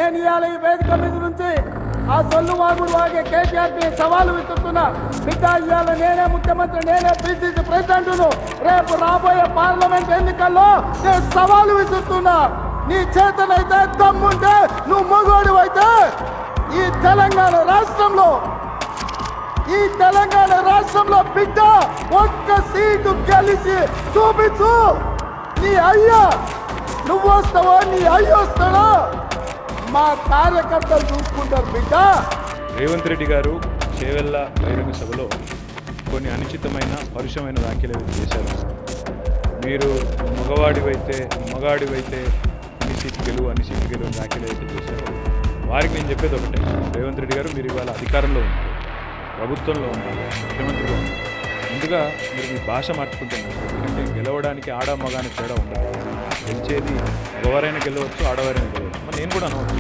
నేను ఇవాళ ఈ వేదిక మీద నుంచి ఆ సొల్లు వాగుడు వాగే కేటీఆర్కి సవాలు విసురుతున్నా. బిడ్డ ఇవాళ నేనే ముఖ్యమంత్రి, నేనే పిసిసి ప్రెసిడెంట్ను. రేపు రాబోయే పార్లమెంట్ ఎన్నికల్లో నేను సవాలు విసురుతున్నా. నీ చేతనైతే దమ్ముంటే, నువ్వు మగోడు అయితే ఈ తెలంగాణ రాష్ట్రంలో బిడ్డ ఒక్క సీటు గెలిచి చూపించు. నీ అయ్యా నువ్వు వస్తావో, నీ అయ్య వస్తాడో మా కార్యకర్తలు చూసుకుంటారు బిడ్డ. రేవంత్ రెడ్డి గారు చేవెళ్ళ బహిరంగ సభలో కొన్ని అనుచితమైన పరుషమైన వ్యాఖ్యలు చేశారు. మీరు మగాడివైతే అన్ని సీట్లు గెలువు వ్యాఖ్యలు అయితే చేశారు. వారికి నేను చెప్పేది ఒకటే, రేవంత్ రెడ్డి గారు మీరు ఇవాళ అధికారంలో ఉన్నారు, ప్రభుత్వంలో ఉన్నారు, ముఖ్యమంత్రిగా ఉన్నారు. ముందుగా మీరు మీ భాష మార్చుకుంటున్నారు. ఎందుకంటే గెలవడానికి ఆడ మగానికి తేడా ఉండదు. గెలిచేది మగవారైనా గెలవచ్చు, ఆడవారైనా గెలవచ్చు. మరి నేను కూడా అనవచ్చు,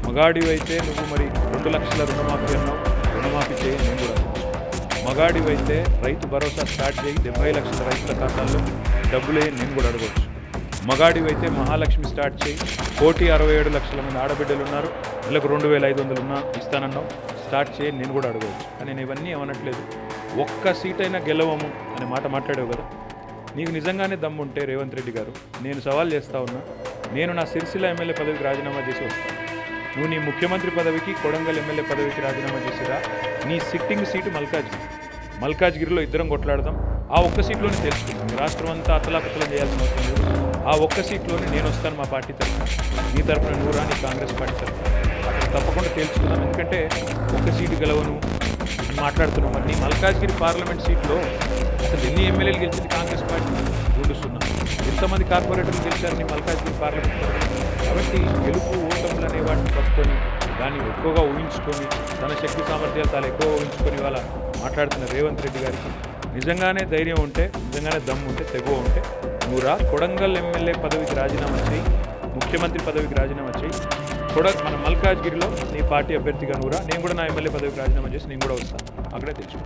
మగాడివైతే నువ్వు మరి 2 లక్షల రుణమాఫీ అన్నావు, రుణమాఫీ చేయి, నేను కూడా అనవచ్చు. మగాడివైతే రైతు భరోసా స్టార్ట్ చేయి, 70 లక్షల రైతుల ఖాతాల్లో డబ్బులే, నేను కూడా అడగవచ్చు. మగాడివైతే మహాలక్ష్మి స్టార్ట్ చేయి, 1,67,00,000 మంది ఆడబిడ్డలు ఉన్నారు, నెలకు 2,500 ఇస్తానన్నావు, స్టార్ట్ చేయి, నేను కూడా అడగవచ్చు. కానీ నేను ఇవన్నీ ఏమనట్లేదు. ఒక్క సీటైనా గెలవము అనే మాట మాట్లాడావు కదా. నీకు నిజంగానే దమ్ముంటే రేవంత్ రెడ్డి గారు, నేను సవాల్ చేస్తా ఉన్నా, నేను నా సిరిసిల్ల ఎమ్మెల్యే పదవికి రాజీనామా చేసి వస్తాను. నువ్వు నీ ముఖ్యమంత్రి పదవికి, కొడంగల్ ఎమ్మెల్యే పదవికి రాజీనామా చేసిరా. నీ సిట్టింగ్ సీటు మల్కాజ్గిరిలో ఇద్దరం కొట్లాడదాం. ఆ ఒక్క సీట్లోనే తెలుసుకుందాం. మీ రాష్ట్రం అంతా అతలాకుతలం చేయాల్సిన అవసరం లేదు. ఆ ఒక్క సీట్లోనే నేను వస్తాను మా పార్టీ తరఫున, నీ తరఫున నువ్వు రా, నీ కాంగ్రెస్ పార్టీ తరఫున. అక్కడ తప్పకుండా తేల్చుకుందాం. ఎందుకంటే ఒక్క సీటు గెలవను మాట్లాడుతున్నాం. మరి నీ మల్కాజ్గిరి పార్లమెంట్ సీట్లో అసలు ఎన్ని ఎమ్మెల్యేలు గెలిచింది కాంగ్రెస్ పార్టీ? 2-0. ఎంతమంది కార్పొరేటర్లు గెలిచారు నీ మల్కాజ్గిరి పార్లమెంట్? కాబట్టి గెలుపు ఓటములు అనే వాటిని పట్టుకొని, దాన్ని ఎక్కువగా ఊహించుకొని, తన శక్తి సామర్థ్యాలు చాలా ఎక్కువ ఊహించుకొని ఇవాళ మాట్లాడుతున్న రేవంత్ రెడ్డి గారికి నిజంగానే ధైర్యం ఉంటే, నిజంగానే దమ్ము ఉంటే, తెగువ ఉంటే నువ్వు రా, కొడంగల్ ఎమ్మెల్యే పదవికి రాజీనామా చేయి, ముఖ్యమంత్రి పదవికి రాజీనామా చేయి. మన మల్కాజ్గిరిలో నీ పార్టీ అభ్యర్థిగా నువ్వు రా, నేను కూడా నా ఎమ్మెల్యే పదవికి రాజీనామా చేసి నేను కూడా వస్తాను. అక్కడే తెలుసు.